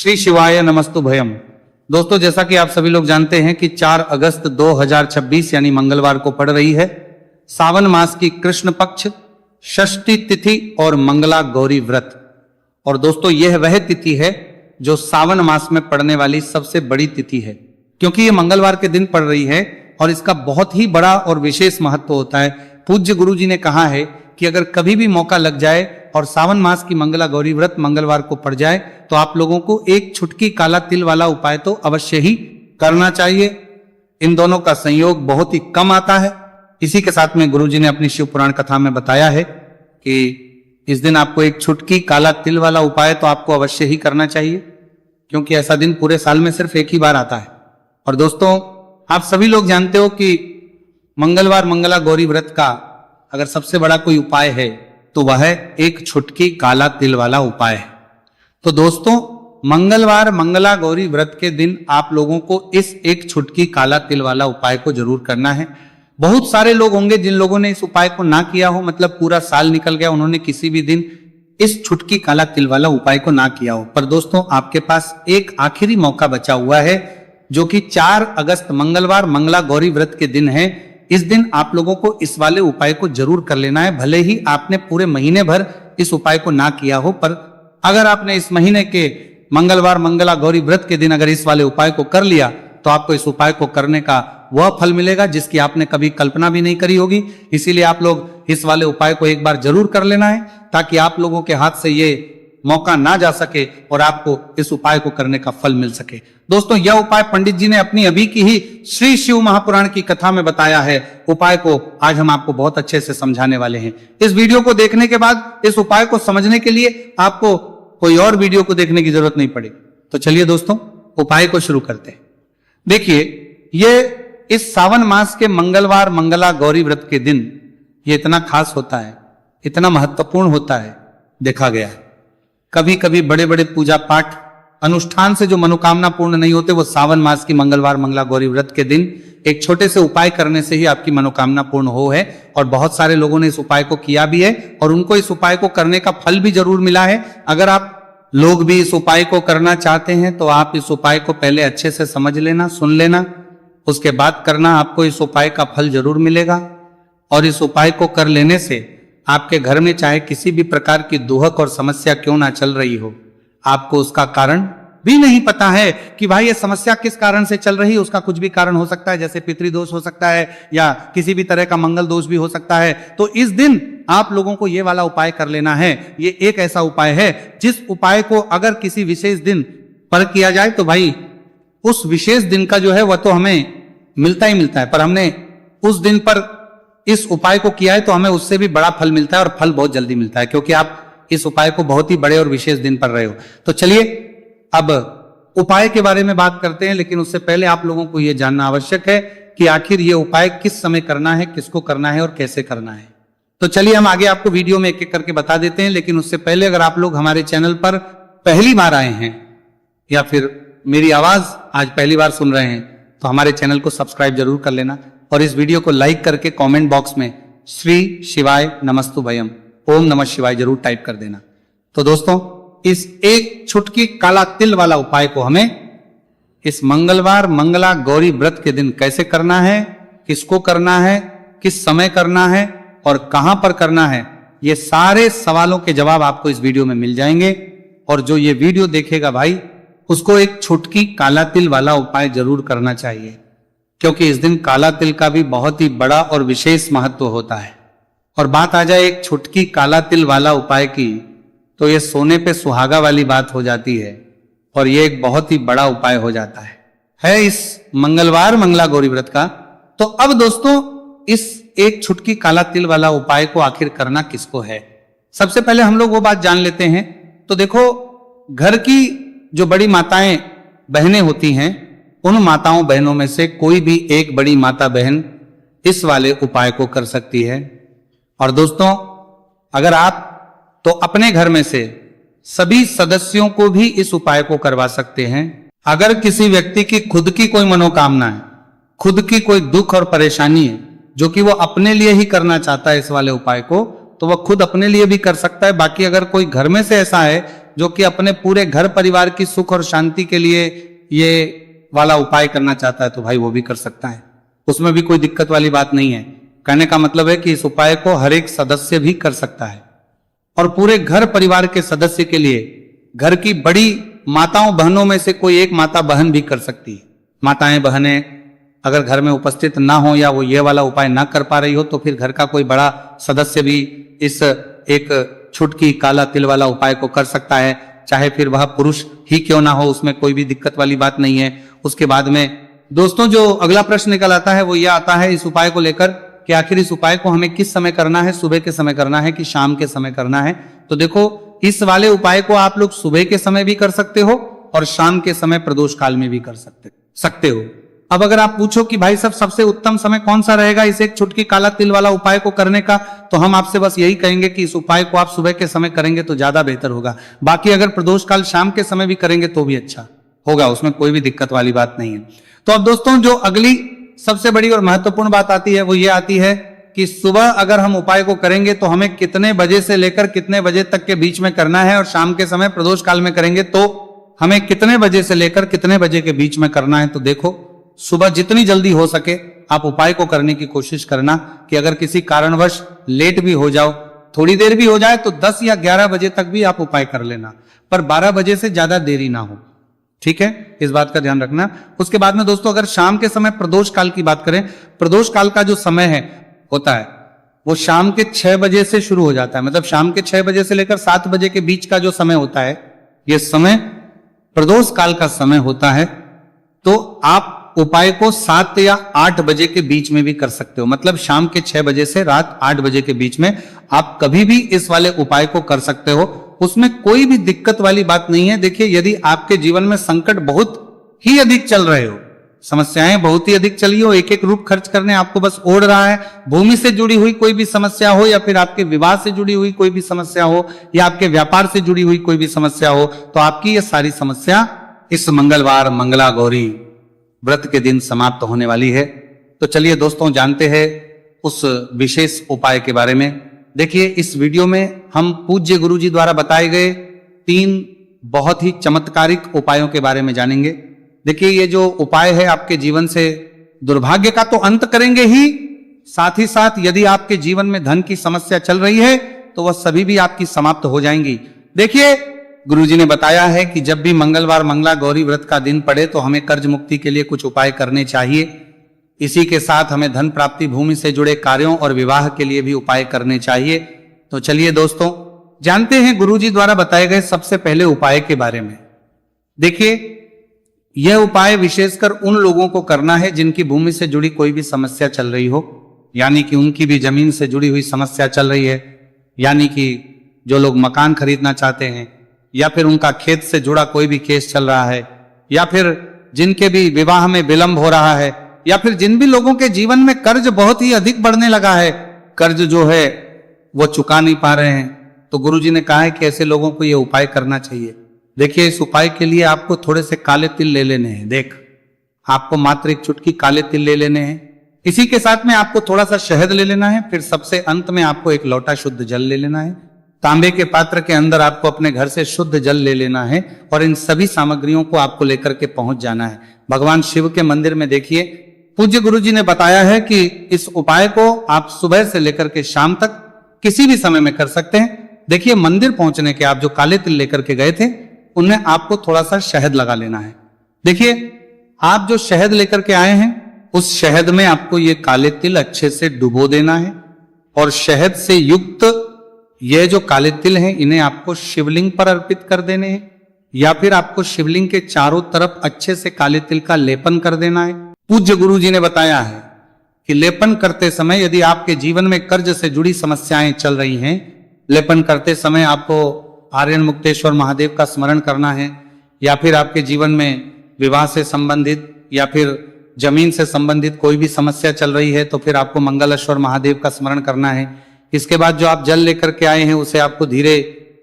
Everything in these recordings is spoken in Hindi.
श्री शिवाय नमस्तु भयम। दोस्तों, जैसा कि आप सभी लोग जानते हैं कि 4 अगस्त 2026 यानी मंगलवार को पड़ रही है सावन मास की कृष्ण पक्ष षष्ठी तिथि और मंगला गौरी व्रत। और दोस्तों, यह वह तिथि है जो सावन मास में पड़ने वाली सबसे बड़ी तिथि है, क्योंकि यह मंगलवार के दिन पड़ रही है और इसका बहुत ही बड़ा और विशेष महत्व होता है। पूज्य गुरु जी ने कहा है कि अगर कभी भी मौका लग जाए और सावन मास की मंगला गौरी व्रत मंगलवार को पड़ जाए तो आप लोगों को एक छुटकी काला तिल वाला उपाय तो अवश्य ही करना चाहिए। इन दोनों का संयोग बहुत ही कम आता है। इसी के साथ में गुरुजी ने अपनी शिव पुराण कथा में बताया है कि इस दिन आपको एक छुटकी काला तिल वाला उपाय तो आपको अवश्य ही करना चाहिए, क्योंकि ऐसा दिन पूरे साल में सिर्फ एक ही बार आता है। और दोस्तों, आप सभी लोग जानते हो कि मंगलवार मंगला गौरी व्रत का अगर सबसे बड़ा कोई उपाय है तो वह है एक छुटकी काला तिल वाला उपाय है। तो दोस्तों, मंगलवार मंगला गौरी व्रत के दिन आप लोगों को इस एक छुटकी काला तिल वाला उपाय को जरूर करना है। बहुत सारे लोग होंगे जिन लोगों ने इस उपाय को ना किया हो, मतलब पूरा साल निकल गया, उन्होंने किसी भी दिन इस छुटकी काला तिल वाला उपाय को ना किया हो। पर दोस्तों, आपके पास एक आखिरी मौका बचा हुआ है, जो कि 4 अगस्त मंगलवार मंगला गौरी व्रत के दिन है। इस दिन आप लोगों को इस वाले उपाय को जरूर कर लेना है। भले ही आपने पूरे महीने भर इस उपाय को ना किया हो, पर अगर आपने इस महीने के मंगलवार मंगला गौरी व्रत के दिन अगर इस वाले उपाय को कर लिया तो आपको इस उपाय को करने का वह फल मिलेगा जिसकी आपने कभी कल्पना भी नहीं करी होगी। इसीलिए आप लोग इस वाले उपाय को एक बार जरूर कर लेना है, ताकि आप लोगों के हाथ से ये मौका ना जा सके और आपको इस उपाय को करने का फल मिल सके। दोस्तों, यह उपाय पंडित जी ने अपनी अभी की ही श्री शिव महापुराण की कथा में बताया है। उपाय को आज हम आपको बहुत अच्छे से समझाने वाले हैं। इस वीडियो को देखने के बाद इस उपाय को समझने के लिए आपको कोई और वीडियो को देखने की जरूरत नहीं पड़ेगी। तो चलिए दोस्तों, उपाय को शुरू करते हैं। देखिए, ये इस सावन मास के मंगलवार मंगला गौरी व्रत के दिन ये इतना खास होता है, इतना महत्वपूर्ण होता है, देखा गया है। कभी कभी बड़े बड़े पूजा पाठ अनुष्ठान से जो मनोकामना पूर्ण नहीं होते, वो सावन मास की मंगलवार मंगला गौरी व्रत के दिन एक छोटे से उपाय करने से ही आपकी मनोकामना पूर्ण हो है। और बहुत सारे लोगों ने इस उपाय को किया भी है और उनको इस उपाय को करने का फल भी जरूर मिला है। अगर आप लोग भी इस उपाय को करना चाहते हैं तो आप इस उपाय को पहले अच्छे से समझ लेना, सुन लेना, उसके बाद करना। आपको इस उपाय का फल जरूर मिलेगा। और इस उपाय को कर लेने से आपके घर में चाहे किसी भी प्रकार की दुहक और समस्या क्यों ना चल रही हो, आपको उसका कारण भी नहीं पता है कि भाई ये समस्या किस कारण से चल रही है। उसका कुछ भी कारण हो सकता है, जैसे पितृदोष हो सकता है या किसी भी तरह का मंगल दोष भी हो सकता है। तो इस दिन आप लोगों को ये वाला उपाय कर लेना है। ये एक ऐसा उपाय है जिस उपाय को अगर किसी विशेष दिन पर किया जाए तो भाई उस विशेष दिन का जो है वह तो हमें मिलता ही मिलता है, पर हमने उस दिन पर इस उपाय को किया है तो हमें उससे भी बड़ा फल मिलता है और फल बहुत जल्दी मिलता है, क्योंकि आप इस उपाय को बहुत ही बड़े और विशेष दिन पर रहे हो। तो चलिए अब उपाय के बारे में बात करते हैं, लेकिन उससे पहले आप लोगों को यह जानना आवश्यक है कि आखिर ये उपाय किस समय करना है, किसको करना है और कैसे करना है। तो चलिए हम आगे आपको वीडियो में एक एक करके बता देते हैं। लेकिन उससे पहले अगर आप लोग हमारे चैनल पर पहली बार आए हैं या फिर मेरी आवाज आज पहली बार सुन रहे हैं तो हमारे चैनल को सब्सक्राइब जरूर कर लेना और इस वीडियो को लाइक करके कमेंट बॉक्स में श्री शिवाय नमस्तु भयम ओम नमः शिवाय जरूर टाइप कर देना। तो दोस्तों, इस एक छुटकी काला तिल वाला उपाय को हमें इस मंगलवार मंगला गौरी व्रत के दिन कैसे करना है, किसको करना है, किस समय करना है और कहां पर करना है, ये सारे सवालों के जवाब आपको इस वीडियो में मिल जाएंगे। और जो ये वीडियो देखेगा भाई, उसको एक छुटकी काला तिल वाला उपाय जरूर करना चाहिए, क्योंकि इस दिन काला तिल का भी बहुत ही बड़ा और विशेष महत्व होता है। और बात आ जाए एक छुटकी काला तिल वाला उपाय की, तो ये सोने पे सुहागा वाली बात हो जाती है और ये एक बहुत ही बड़ा उपाय हो जाता है इस मंगलवार मंगला गौरी व्रत का। तो अब दोस्तों, इस एक छुटकी काला तिल वाला उपाय को आखिर करना किसको है, सबसे पहले हम लोग वो बात जान लेते हैं। तो देखो, घर की जो बड़ी माताएं बहनें होती हैं, उन माताओं बहनों में से कोई भी एक बड़ी माता बहन इस वाले उपाय को कर सकती है। और दोस्तों, अगर आप तो अपने घर में से सभी सदस्यों को भी इस उपाय को करवा सकते हैं। अगर किसी व्यक्ति की खुद की कोई मनोकामना है, खुद की कोई दुख और परेशानी है जो कि वो अपने लिए ही करना चाहता है इस वाले उपाय को, तो वह खुद अपने लिए भी कर सकता है। बाकी अगर कोई घर में से ऐसा है जो कि अपने पूरे घर परिवार की सुख और शांति के लिए ये वाला उपाय करना चाहता है तो भाई वो भी कर सकता है, उसमें भी कोई दिक्कत वाली बात नहीं है। कहने का मतलब है कि इस उपाय को हर एक सदस्य भी कर सकता है और पूरे घर परिवार के सदस्य के लिए घर की बड़ी माताओं बहनों में से कोई एक माता बहन भी कर सकती है। माताएं बहनें अगर घर में उपस्थित ना हो या वो ये वाला उपाय ना कर पा रही हो तो फिर घर का कोई बड़ा सदस्य भी इस एक छुटकी काला तिल वाला उपाय को कर सकता है, चाहे फिर वह पुरुष ही क्यों ना हो, उसमें कोई भी दिक्कत वाली बात नहीं है। उसके बाद में दोस्तों जो अगला प्रश्न निकल आता है वो यह आता है इस उपाय को लेकर कि आखिर इस उपाय को हमें किस समय करना है, सुबह के समय करना है कि शाम के समय करना है। तो देखो इस वाले उपाय को आप लोग सुबह के समय भी कर सकते हो और शाम के समय प्रदोष काल में भी कर सकते हो। अब अगर आप पूछो कि भाई साहब सबसे उत्तम समय कौन सा रहेगा इस एक छुटकी काला तिल वाला उपाय को करने का, तो हम आपसे बस यही कहेंगे कि इस उपाय को आप सुबह के समय करेंगे तो ज्यादा बेहतर होगा। बाकी अगर प्रदोष काल शाम के समय भी करेंगे तो भी अच्छा होगा, उसमें कोई भी दिक्कत वाली बात नहीं है। तो अब दोस्तों जो अगली सबसे बड़ी और महत्वपूर्ण बात आती है वो ये आती है कि सुबह अगर हम उपाय को करेंगे तो हमें कितने बजे से लेकर कितने बजे तक के बीच में करना है, और शाम के समय प्रदोष काल में करेंगे तो हमें कितने बजे से लेकर कितने बजे के बीच में करना है। तो देखो सुबह जितनी जल्दी हो सके आप उपाय को करने की कोशिश करना कि अगर किसी कारणवश लेट भी हो जाओ, थोड़ी देर भी हो जाए तो 10 या 11 बजे तक भी आप उपाय कर लेना, पर 12 बजे से ज्यादा देरी ना हो, ठीक है, इस बात का ध्यान रखना। उसके बाद में दोस्तों अगर शाम के समय प्रदोष काल की बात करें, प्रदोष काल का जो समय है होता है वो शाम के 6 बजे से शुरू हो जाता है, मतलब शाम के 6 बजे से लेकर 7 बजे के बीच का जो समय होता है ये समय प्रदोष काल का समय होता है। तो आप उपाय को 7 या 8 बजे के बीच में भी कर सकते हो, मतलब शाम के 6 बजे से रात 8 बजे के बीच में आप कभी भी इस वाले उपाय को कर सकते हो, उसमें कोई भी दिक्कत वाली बात नहीं है। देखिए यदि आपके जीवन में संकट बहुत ही अधिक चल रहे हो, समस्याएं बहुत ही अधिक चली हो, एक एक रूप खर्च करने आपको बस ओढ़ रहा है, भूमि से जुड़ी हुई कोई भी समस्या हो या फिर आपके विवाह से जुड़ी हुई कोई भी समस्या हो या आपके व्यापार से जुड़ी हुई कोई भी समस्या हो, तो आपकी ये सारी समस्या इस मंगलवार मंगला गौरी व्रत के दिन समाप्त होने वाली है। तो चलिए दोस्तों जानते हैं उस विशेष उपाय के बारे में। देखिए इस वीडियो में हम पूज्य गुरु जी द्वारा बताए गए 3 बहुत ही चमत्कारिक उपायों के बारे में जानेंगे। देखिए ये जो उपाय है आपके जीवन से दुर्भाग्य का तो अंत करेंगे ही, साथ ही साथ यदि आपके जीवन में धन की समस्या चल रही है तो वह सभी भी आपकी समाप्त हो जाएंगी। देखिए गुरुजी ने बताया है कि जब भी मंगलवार मंगला गौरी व्रत का दिन पड़े तो हमें कर्ज मुक्ति के लिए कुछ उपाय करने चाहिए। इसी के साथ हमें धन प्राप्ति, भूमि से जुड़े कार्यों और विवाह के लिए भी उपाय करने चाहिए। तो चलिए दोस्तों जानते हैं गुरुजी द्वारा बताए गए सबसे पहले उपाय के बारे में। देखिए यह उपाय विशेषकर उन लोगों को करना है जिनकी भूमि से जुड़ी कोई भी समस्या चल रही हो, यानी कि उनकी भी जमीन से जुड़ी हुई समस्या चल रही है, यानी कि जो लोग मकान खरीदना चाहते हैं या फिर उनका खेत से जुड़ा कोई भी केस चल रहा है, या फिर जिनके भी विवाह में विलंब हो रहा है, या फिर जिन भी लोगों के जीवन में कर्ज बहुत ही अधिक बढ़ने लगा है, कर्ज जो है वो चुका नहीं पा रहे हैं, तो गुरुजी ने कहा है कि ऐसे लोगों को ये उपाय करना चाहिए। देखिए इस उपाय के लिए आपको थोड़े से काले तिल ले लेने हैं। देख आपको मात्र एक चुटकी काले तिल ले लेने हैं, इसी के साथ में आपको थोड़ा सा शहद ले लेना है, फिर सबसे अंत में आपको एक लोटा शुद्ध जल ले लेना है। तांबे के पात्र के अंदर आपको अपने घर से शुद्ध जल ले लेना है और इन सभी सामग्रियों को आपको लेकर के पहुंच जाना है भगवान शिव के मंदिर में। देखिए पूज्य गुरुजी ने बताया है कि इस उपाय को आप सुबह से लेकर के शाम तक किसी भी समय में कर सकते हैं। देखिए मंदिर पहुंचने के आप जो काले तिल लेकर के गए थे उनमें आपको थोड़ा सा शहद लगा लेना है। देखिए आप जो शहद लेकर के आए हैं उस शहद में आपको ये काले तिल अच्छे से डुबो देना है और शहद से युक्त ये जो काले तिल हैं इन्हें आपको शिवलिंग पर अर्पित कर देने हैं, या फिर आपको शिवलिंग के चारों तरफ अच्छे से काले तिल का लेपन कर देना है। पूज्य गुरु जी ने बताया है कि लेपन करते समय यदि आपके जीवन में कर्ज से जुड़ी समस्याएं चल रही हैं, लेपन करते समय आपको आर्यन मुक्तेश्वर महादेव का स्मरण करना है, या फिर आपके जीवन में विवाह से संबंधित या फिर जमीन से संबंधित कोई भी समस्या चल रही है तो फिर आपको मंगलेश्वर महादेव का स्मरण करना है। इसके बाद जो आप जल लेकर के आए हैं उसे आपको धीरे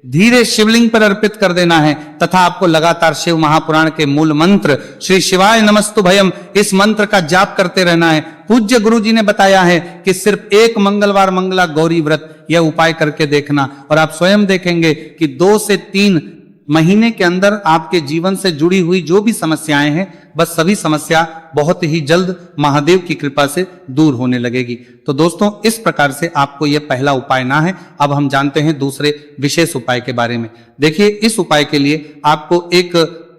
धीरे शिवलिंग पर अर्पित कर देना है तथा आपको लगातार शिव महापुराण के मूल मंत्र श्री शिवाय नमस्तुभयम इस मंत्र का जाप करते रहना है। पूज्य गुरु जी ने बताया है कि सिर्फ एक मंगलवार मंगला गौरी व्रत यह उपाय करके देखना और आप स्वयं देखेंगे कि 2 से 3 महीने के अंदर आपके जीवन से जुड़ी हुई जो भी समस्याएं हैं, बस सभी समस्या बहुत ही जल्द महादेव की कृपा से दूर होने लगेगी। तो दोस्तों, इस प्रकार से आपको यह पहला उपाय ना है। अब हम जानते हैं दूसरे विशेष उपाय के बारे में। देखिए, इस उपाय के लिए आपको एक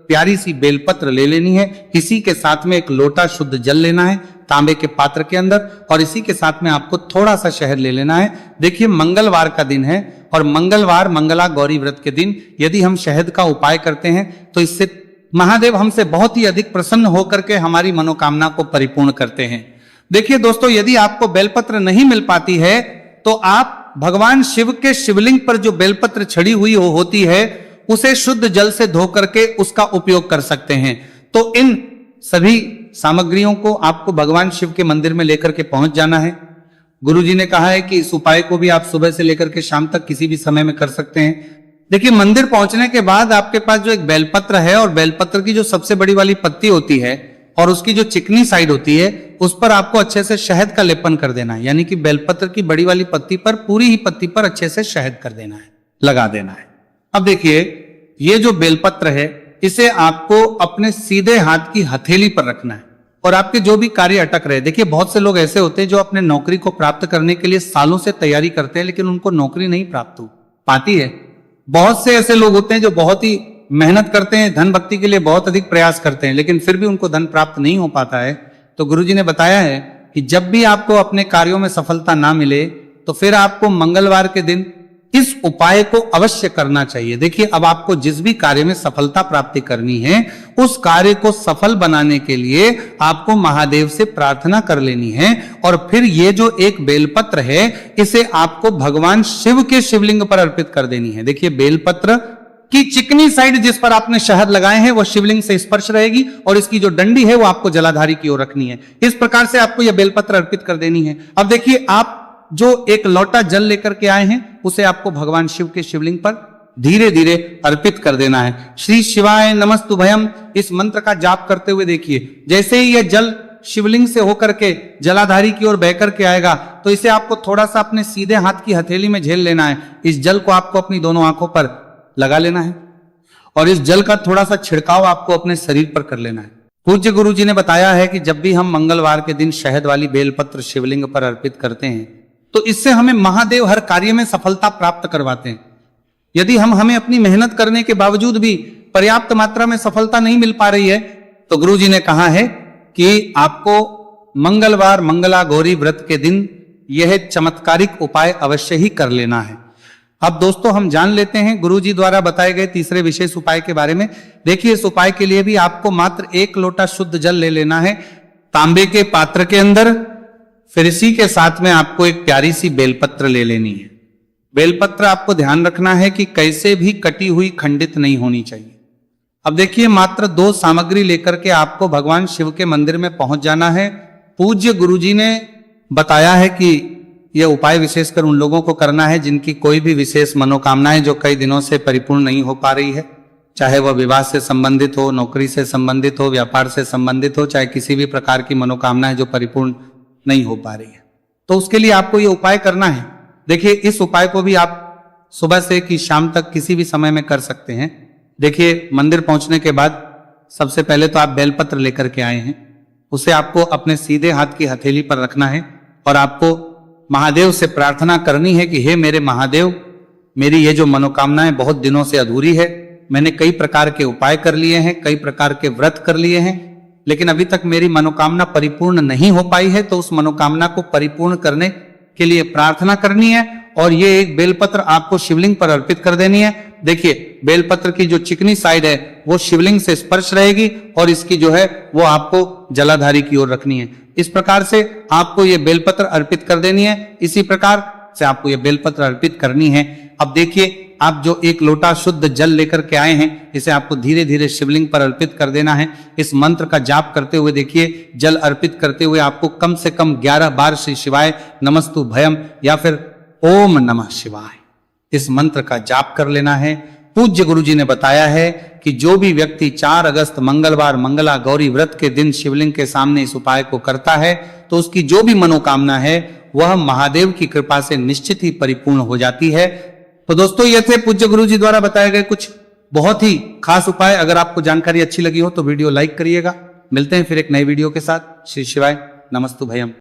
प्यारी सी बेलपत्र ले लेनी है, इसी के साथ में एक लोटा शुद्ध जल लेना है तांबे के पात्र के अंदर, और इसी के साथ में आपको थोड़ा सा शहद ले लेना है। देखिए, मंगलवार का दिन है और मंगलवार मंगला गौरी व्रत के दिन यदि हम शहद का उपाय करते हैं तो इससे महादेव हमसे बहुत ही अधिक प्रसन्न होकर के हमारी मनोकामना को परिपूर्ण करते हैं। देखिए दोस्तों, यदि आपको बेलपत्र नहीं मिल पाती है तो आप भगवान शिव के शिवलिंग पर जो बेलपत्र छड़ी हुई होती है उसे शुद्ध जल से धो करके उसका उपयोग कर सकते हैं। तो इन सभी सामग्रियों को आपको भगवान शिव के मंदिर में लेकर के पहुंच जाना है। गुरुजी ने कहा है कि इस उपाय को भी आप सुबह से लेकर के शाम तक किसी भी समय में कर सकते हैं। देखिए, मंदिर पहुंचने के बाद आपके पास जो एक बेलपत्र है और बेलपत्र की जो सबसे बड़ी वाली पत्ती होती है और उसकी जो चिकनी साइड होती है उस पर आपको अच्छे से शहद का लेपन कर देना है। यानी कि बेलपत्र की बड़ी वाली पत्ती पर, पूरी ही पत्ती पर अच्छे से शहद कर देना है, लगा देना है। अब देखिए, ये जो बेलपत्र है इसे आपको अपने सीधे हाथ की हथेली पर रखना है और आपके जो भी कार्य अटक रहे। देखिए, बहुत से लोग ऐसे होते हैं जो अपने नौकरी को प्राप्त करने के लिए सालों से तैयारी करते हैं लेकिन उनको नौकरी नहीं प्राप्त हो पाती है। बहुत से ऐसे लोग होते हैं जो बहुत ही मेहनत करते हैं, धन भक्ति के लिए बहुत अधिक प्रयास करते हैं, लेकिन फिर भी उनको धन प्राप्त नहीं हो पाता है। तो गुरुजी ने बताया है कि जब भी आपको अपने कार्यों में सफलता ना मिले तो फिर आपको मंगलवार के दिन इस उपाय को अवश्य करना चाहिए। देखिए, अब आपको जिस भी कार्य में सफलता प्राप्ति करनी है उस कार्य को सफल बनाने के लिए आपको महादेव से प्रार्थना कर लेनी है और फिर ये जो एक बेलपत्र है इसे आपको भगवान शिव के शिवलिंग पर अर्पित कर देनी है। देखिए, बेलपत्र की चिकनी साइड जिस पर आपने शहद लगाए हैं वो शिवलिंग से स्पर्श रहेगी और इसकी जो डंडी है वो आपको जलाधारी की ओर रखनी है। इस प्रकार से आपको यह बेलपत्र अर्पित कर देनी है। अब देखिए, आप जो एक लोटा जल लेकर के आए हैं उसे आपको भगवान शिव के शिवलिंग पर धीरे धीरे अर्पित कर देना है। श्री शिवाय नमस्तुभयम इस मंत्र का जाप करते हुए देखिए, जैसे ही यह जल शिवलिंग से होकर के जलाधारी की ओर बह करके आएगा तो इसे आपको थोड़ा सा अपने सीधे हाथ की हथेली में झेल लेना है। इस जल को आपको अपनी दोनों आंखों पर लगा लेना है और इस जल का थोड़ा सा छिड़काव आपको अपने शरीर पर कर लेना है। पूज्य गुरु जी ने बताया है कि जब भी हम मंगलवार के दिन शहद वाली बेलपत्र शिवलिंग पर अर्पित करते हैं तो इससे हमें महादेव हर कार्य में सफलता प्राप्त करवाते हैं। यदि हमें अपनी मेहनत करने के बावजूद भी पर्याप्त मात्रा में सफलता नहीं मिल पा रही है तो गुरु जी ने कहा है कि आपको मंगलवार मंगला गौरी व्रत के दिन यह चमत्कारिक उपाय अवश्य ही कर लेना है। अब दोस्तों, हम जान लेते हैं गुरु जी द्वारा बताए गए तीसरे विशेष उपाय के बारे में। देखिए, इस उपाय के लिए भी आपको मात्र एक लोटा शुद्ध जल ले लेना है तांबे के पात्र के अंदर। फिर इसी के साथ में आपको एक प्यारी सी बेलपत्र ले लेनी है। बेलपत्र आपको ध्यान रखना है कि कैसे भी कटी हुई खंडित नहीं होनी चाहिए। अब देखिए, मात्र 2 सामग्री लेकर के आपको भगवान शिव के मंदिर में पहुंच जाना है। पूज्य गुरुजी ने बताया है कि यह उपाय विशेषकर उन लोगों को करना है जिनकी कोई भी विशेष मनोकामनाएं जो कई दिनों से परिपूर्ण नहीं हो पा रही है, चाहे वह विवाह से संबंधित हो, नौकरी से संबंधित हो, व्यापार से संबंधित हो, चाहे किसी भी प्रकार की मनोकामनाएं जो परिपूर्ण नहीं हो पा रही है, तो उसके लिए आपको यह उपाय करना है। देखिए, इस उपाय को भी आप सुबह से कि शाम तक किसी भी समय में कर सकते हैं। देखिए, मंदिर पहुंचने के बाद सबसे पहले तो आप बेलपत्र लेकर के आए हैं, उसे आपको अपने सीधे हाथ की हथेली पर रखना है और आपको महादेव से प्रार्थना करनी है कि हे मेरे महादेव, मेरी ये जो मनोकामनाएं बहुत दिनों से अधूरी है, मैंने कई प्रकार के उपाय कर लिए हैं, कई प्रकार के व्रत कर लिए हैं, लेकिन अभी तक मेरी मनोकामना परिपूर्ण नहीं हो पाई है। तो उस मनोकामना को परिपूर्ण करने के लिए प्रार्थना करनी है और ये एक बेलपत्र आपको शिवलिंग पर अर्पित कर देनी है। देखिए, बेलपत्र की जो चिकनी साइड है वो शिवलिंग से स्पर्श रहेगी और इसकी जो है वो आपको जलाधारी की ओर रखनी है। इस प्रकार से आपको ये बेलपत्र अर्पित कर देनी है। इसी प्रकार से आपको ये बेलपत्र अर्पित करनी है। अब देखिए, आप जो एक लोटा शुद्ध जल लेकर के आए हैं इसे आपको धीरे धीरे शिवलिंग पर अर्पित कर देना है। इस मंत्र का जाप करते हुए देखिए, जल अर्पित करते हुए आपको कम से कम 11 बार श्री शिवाय नमस्तुभयम या फिर ओम नमः शिवाय इस मंत्र का जाप कर लेना है। पूज्य गुरु जी ने बताया है कि जो भी व्यक्ति 4 अगस्त मंगलवार मंगला गौरी व्रत के दिन शिवलिंग के सामने इस उपाय को करता है तो उसकी जो भी मनोकामना है वह महादेव की कृपा से निश्चित ही परिपूर्ण हो जाती है। तो दोस्तों, ये थे पूज्य गुरु जी द्वारा बताए गए कुछ बहुत ही खास उपाय। अगर आपको जानकारी अच्छी लगी हो तो वीडियो लाइक करिएगा। मिलते हैं फिर एक नए वीडियो के साथ। श्री शिवाय, नमस्तु भयम।